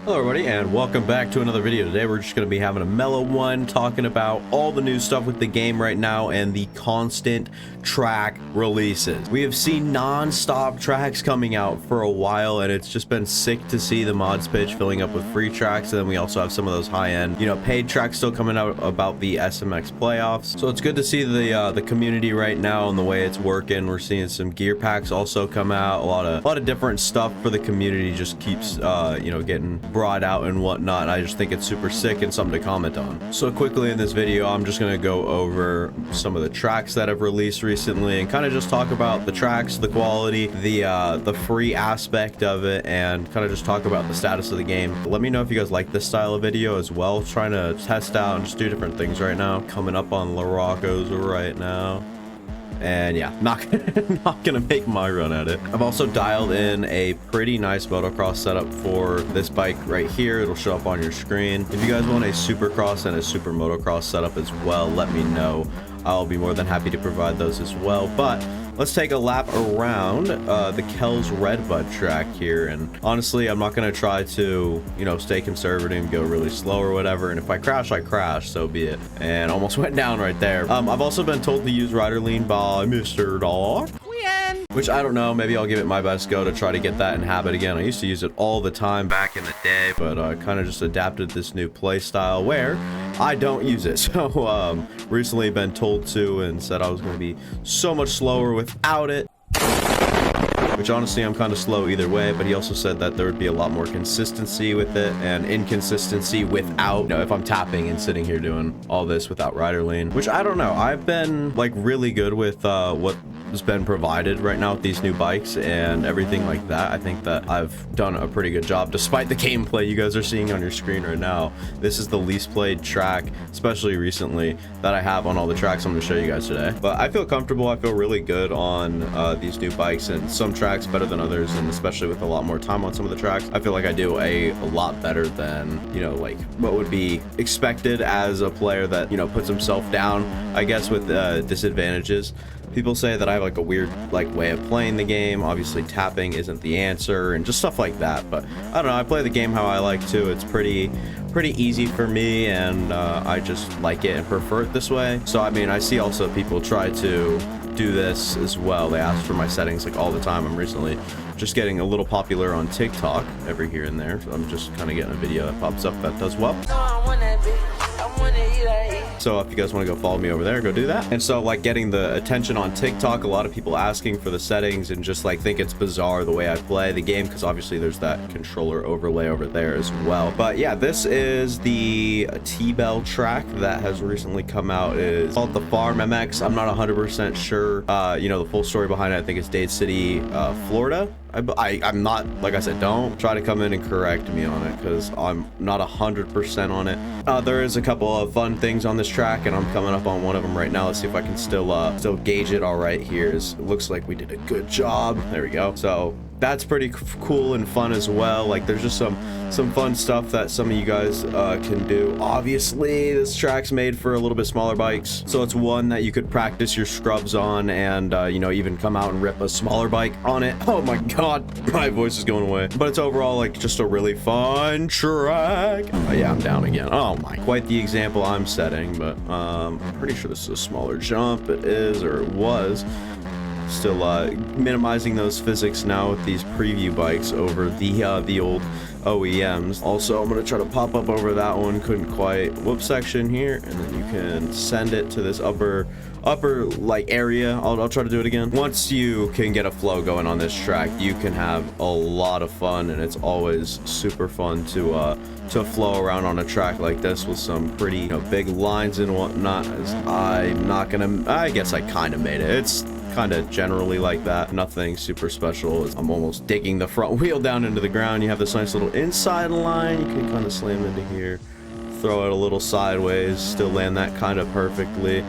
Hello everybody and welcome back to another video. Today we're just going to be having a mellow one talking about all the new stuff with the game right now and the constant track releases. We have seen non-stop tracks coming out for a while and it's just been sick to see the mods page filling up with free tracks, and then we also have some of those high-end, paid tracks still coming out about the SMX playoffs. So it's good to see the community right now and the way it's working. We're seeing some gear packs also come out, a lot of different stuff for the community just keeps getting brought out and whatnot. I just think it's super sick and something to comment on. So quickly in this video, I'm just going to go over some of the tracks that have released recently and kind of just talk about the tracks, the quality, the free aspect of it, and kind of just talk about the status of the game. Let me know if you guys like this style of video as well. Trying to test out and just do different things right now. Coming up on Larocco's right now. And yeah, not gonna make my run at it. I've also dialed in a pretty nice motocross setup for this bike right here. It'll show up on your screen. If you guys want a supercross and a super motocross setup as well, let me know. I'll be more than happy to provide those as well. But let's take a lap around the Kells Redbud track here. And honestly, I'm not going to try to, stay conservative and go really slow or whatever. And if I crash, so be it. And almost went down right there. I've also been told to use rider lean by Mr. Dog. Which I don't know, maybe I'll give it my best go to try to get that in habit again. I used to use it all the time back in the day, but I kind of just adapted this new play style where I don't use it. So recently been told to and said I was going to be so much slower without it. Which honestly, I'm kind of slow either way, but he also said that there would be a lot more consistency with it and inconsistency without, if I'm tapping and sitting here doing all this without rider lean, which I don't know. I've been like really good with what has been provided right now with these new bikes and everything like that. I think that I've done a pretty good job despite the gameplay you guys are seeing on your screen right now. This is the least played track, especially recently, that I have on all the tracks I'm going to show you guys today. But I feel comfortable. I feel really good on these new bikes, and some tracks better than others, and especially with a lot more time on some of the tracks, I feel like I do a lot better than, like what would be expected as a player that, puts himself down, I guess, with disadvantages. People say that I have like a weird way of playing the game. Obviously tapping isn't the answer and just stuff like that, but I don't know, I play the game how I like to. It's pretty easy for me, and I just like it and prefer it this way. So I mean, I see also people try to do this as well. They ask for my settings like all the time. I'm recently just getting a little popular on TikTok every here and there, so I'm just kind of getting a video that pops up that does well. So if you guys want to go follow me over there, go do that. And so getting the attention on TikTok, a lot of people asking for the settings and just think it's bizarre the way I play the game, because obviously there's that controller overlay over there as well. But yeah, this is the T-Bell track that has recently come out. It's called the Farm MX. I'm not 100% sure, the full story behind it. I think it's Dade City, Florida. I'm not, like I said, don't try to come in and correct me on it, because I'm not 100% on it. There is a couple of fun things on this track, and I'm coming up on one of them right now. Let's see if I can still gauge it all right here. It looks like we did a good job. There we go. So that's pretty cool and fun as well. There's just some fun stuff that some of you guys can do. Obviously, this track's made for a little bit smaller bikes, so it's one that you could practice your scrubs on and even come out and rip a smaller bike on it. Oh my god, my voice is going away. But it's overall just a really fun track. Oh yeah, I'm down again. Oh my, quite the example I'm setting, but I'm pretty sure this is a smaller jump. It is, or it was. Still minimizing those physics now with these preview bikes over the old OEMs. Also, I'm gonna try to pop up over that one. Couldn't quite. Whoop section here, and then you can send it to this upper area. I'll try to do it again. Once you can get a flow going on this track, you can have a lot of fun, and it's always super fun to flow around on a track like this with some pretty big lines and whatnot. As I guess I kind of made it. It's kind of generally like that, nothing super special. I'm almost digging the front wheel down into the ground. You have this nice little inside line, you can kind of slam into here, throw it a little sideways, still land that kind of perfectly,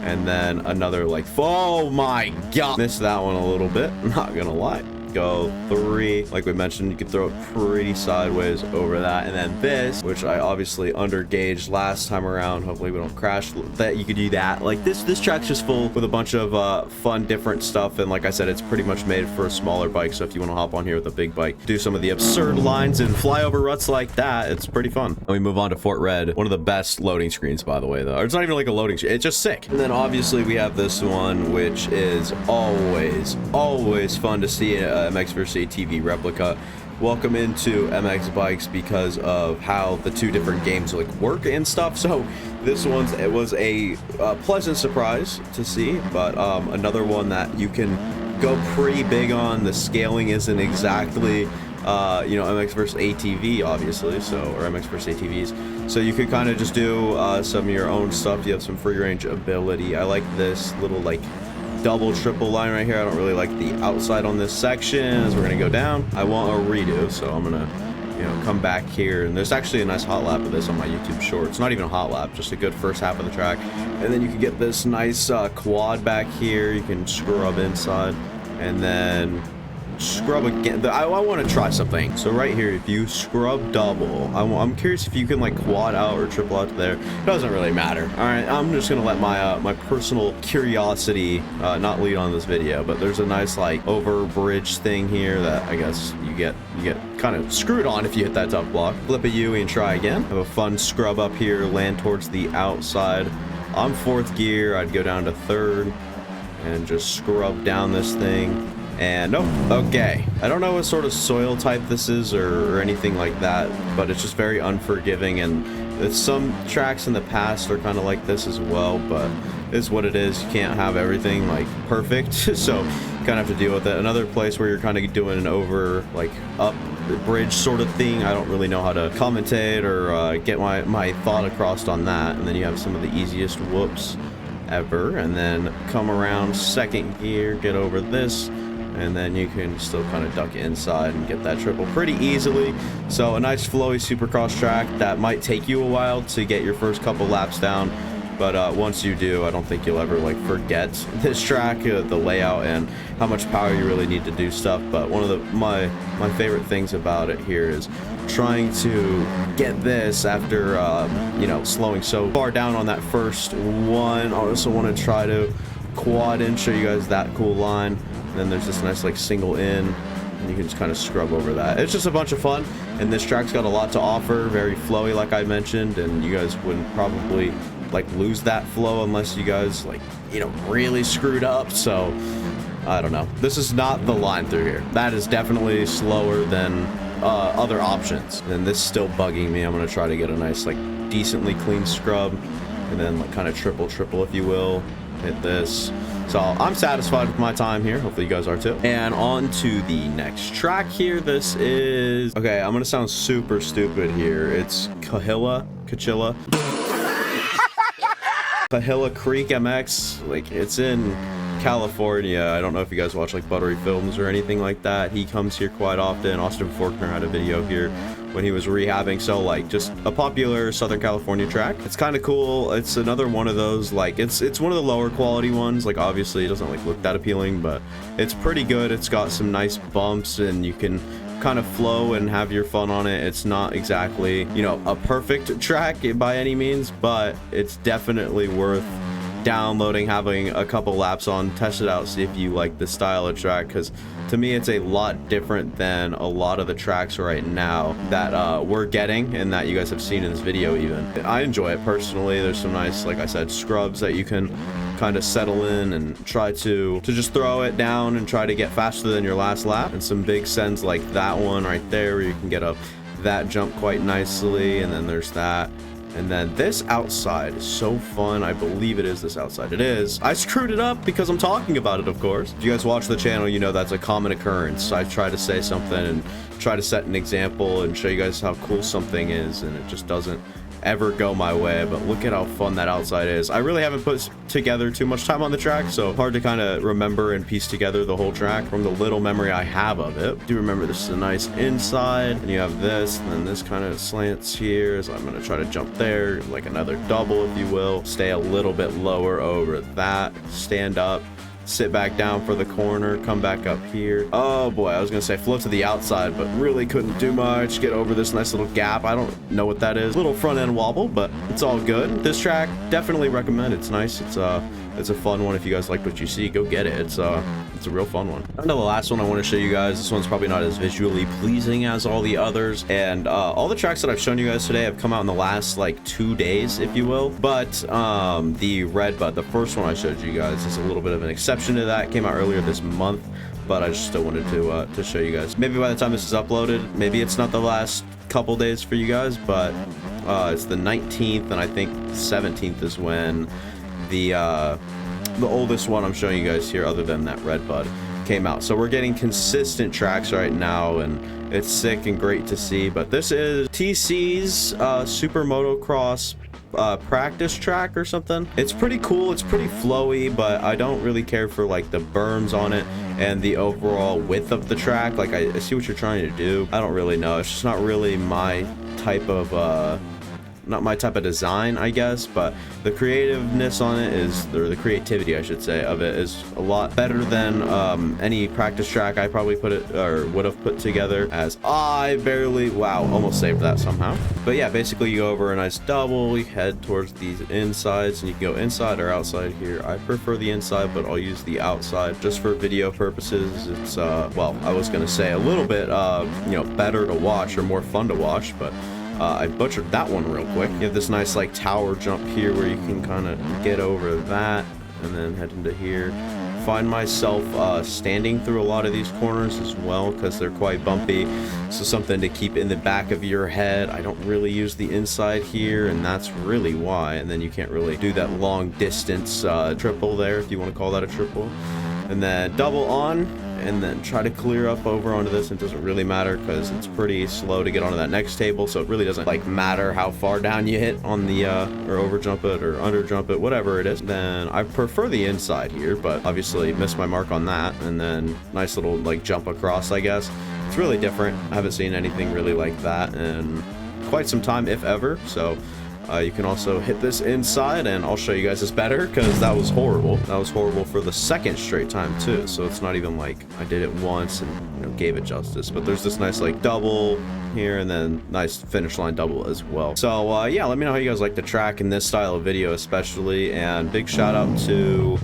and then another oh my god, missed that one a little bit, I'm not gonna lie. go 3. Like we mentioned, you can throw it pretty sideways over that. And then this, which I obviously undergauged last time around, hopefully we don't crash, that you could do that. Like this track's just full with a bunch of fun different stuff, and like I said, it's pretty much made for a smaller bike. So if you want to hop on here with a big bike, do some of the absurd lines and fly over ruts like that, it's pretty fun. And we move on to Fort Red, one of the best loading screens, by the way, though. It's not even like a loading screen, it's just sick. And then obviously we have this one, which is always fun to see, a MX vs ATV replica. Welcome into MX bikes because of how the two different games like work and stuff. So this one's, it was a pleasant surprise to see, but another one that you can go pretty big on. The scaling isn't exactly you know, MX vs ATV, obviously, so, or MX vs ATVs, so you could kind of just do some of your own stuff. You have some free range ability. I like this little like double triple line right here. I don't really like the outside on this section as we're gonna go down. I want a redo, so I'm gonna, you know, come back here, and there's actually a nice hot lap of this on my YouTube shorts. Not even a hot lap, just a good first half of the track. And then you can get this nice quad back here. You can scrub inside and then scrub again. I want to try something. So right here, if you scrub double, I'm curious if you can like quad out or triple out to there. It doesn't really matter. All right, I'm just gonna let my my personal curiosity not lead on this video, but there's a nice like over bridge thing here that I guess you get kind of screwed on if you hit that tough block. Flip a U and try again. Have a fun scrub up here, land towards the outside. I'm 4th gear, I'd go down to 3rd and just scrub down this thing. And nope, okay. I don't know what sort of soil type this is or anything like that, but it's just very unforgiving, and some tracks in the past are kind of like this as well, but it's what it is. You can't have everything like perfect, so you kind of have to deal with it. Another place where you're kind of doing an over, like up bridge sort of thing. I don't really know how to commentate or get my thought across on that. And then you have some of the easiest whoops ever, and then come around 2nd gear, get over this, and then you can still kind of duck inside and get that triple pretty easily. So a nice flowy supercross track that might take you a while to get your first couple laps down, but once you do, I don't think you'll ever like forget this track, the layout, and how much power you really need to do stuff. But one of my favorite things about it here is trying to get this after you know, slowing so far down on that first one. I also want to try to quad in, show you guys that cool line. Then there's this nice like single in, and you can just kind of scrub over that. It's just a bunch of fun, and this track's got a lot to offer. Very flowy, like I mentioned, and you guys wouldn't probably like lose that flow unless you guys like, you know, really screwed up. So I don't know, this is not the line through here. That is definitely slower than other options, and this is still bugging me. I'm gonna try to get a nice like decently clean scrub, and then like kind of triple if you will, hit this. So I'm satisfied with my time here. Hopefully you guys are too. And on to the next track here. This is, okay, I'm gonna sound super stupid here. It's Kahill Creek MX. Like, it's in California. I don't know if you guys watch like Buttery Films or anything like that. He comes here quite often. Austin Faulkner had a video here when he was rehabbing. So like, just a popular Southern California track. It's kind of cool. It's another one of those, like, it's one of the lower quality ones. Like, obviously it doesn't like look that appealing, but it's pretty good. It's got some nice bumps, and you can kind of flow and have your fun on it. It's not exactly, you know, a perfect track by any means, but it's definitely worth downloading, having a couple laps on, test it out, see if you like the style of track, because to me it's a lot different than a lot of the tracks right now that we're getting and that you guys have seen in this video. Even I enjoy it personally. There's some nice, like I said, scrubs that you can kind of settle in and try to just throw it down and try to get faster than your last lap, and some big sends like that one right there where you can get up that jump quite nicely. And then there's that. And then this outside is so fun. I believe it is this outside. It is. I screwed it up because I'm talking about it, of course. If you guys watch the channel, you know that's a common occurrence. I try to say something and try to set an example and show you guys how cool something is, and it just doesn't ever go my way. But look at how fun that outside is. I really haven't put together too much time on the track, so hard to kind of remember and piece together the whole track from the little memory I have of it. I do remember this is a nice inside, and you have this, and then this kind of slants here, so I'm going to try to jump there, like another double if you will, stay a little bit lower over that, stand up, sit back down for the corner, come back up here. Oh boy, I was gonna say float to the outside, but really couldn't do much. Get over this nice little gap. I don't know what that is. Little front end wobble, but it's all good. This track, definitely recommend. It's nice. It's a fun one. If you guys liked what you see, go get it. It's a real fun one. And the last one I want to show you guys, this one's probably not as visually pleasing as all the others, and all the tracks that I've shown you guys today have come out in the last like 2 days, if you will. But the Red Bud, the first one I showed you guys, is a little bit of an exception to that. It came out earlier this month, but I just still wanted to show you guys. Maybe by the time this is uploaded, maybe it's not the last couple days for you guys, but it's the 19th, and I think 17th is when the oldest one I'm showing you guys here, other than that Red Bud, came out. So we're getting consistent tracks right now, and it's sick and great to see. But this is TC's Super Motocross practice track or something. It's pretty cool. It's pretty flowy, but I don't really care for like the berms on it and the overall width of the track. Like I see what you're trying to do. I don't really know. It's just not really my type of design, I guess, but the creativeness on it is, or the creativity I should say of it, is a lot better than any practice track I probably put it or would have put together, as I barely, wow, almost saved that somehow. But yeah, basically you go over a nice double, you head towards these insides, and you can go inside or outside here. I prefer the inside, but I'll use the outside just for video purposes. It's well, I was gonna say a little bit you know, better to watch or more fun to watch, but I butchered that one real quick. You have this nice like tower jump here where you can kind of get over that and then head into here. Find myself standing through a lot of these corners as well because they're quite bumpy, so something to keep in the back of your head. I don't really use the inside here, and that's really why. And then you can't really do that long distance triple there, if you want to call that a triple. And then double on, and then try to clear up over onto this. It doesn't really matter because it's pretty slow to get onto that next table, so it really doesn't like matter how far down you hit on the or over jump it or under jump it, whatever it is. Then I prefer the inside here, but obviously missed my mark on that. And then nice little like jump across, I guess. It's really different. I haven't seen anything really like that in quite some time, if ever. So you can also hit this inside, and I'll show you guys this better because that was horrible. That was horrible for the second straight time too, so it's not even like I did it once and, you know, gave it justice. But there's this nice like double here, and then nice finish line double as well. So yeah, let me know how you guys like the track in this style of video especially, and big shout out to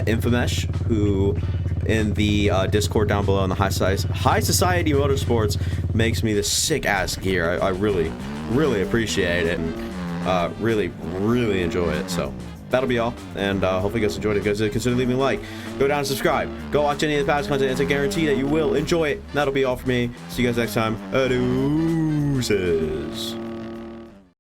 Infamous, who in the Discord down below in the High Society Motorsports makes me this sick ass gear. I really appreciate it, and really enjoy it. So that'll be all, and hopefully you guys enjoyed it. If you guys did, consider leaving a like, go down and subscribe, go watch any of the past content. It's a guarantee that you will enjoy it. That'll be all for me. See you guys next time. Deuces.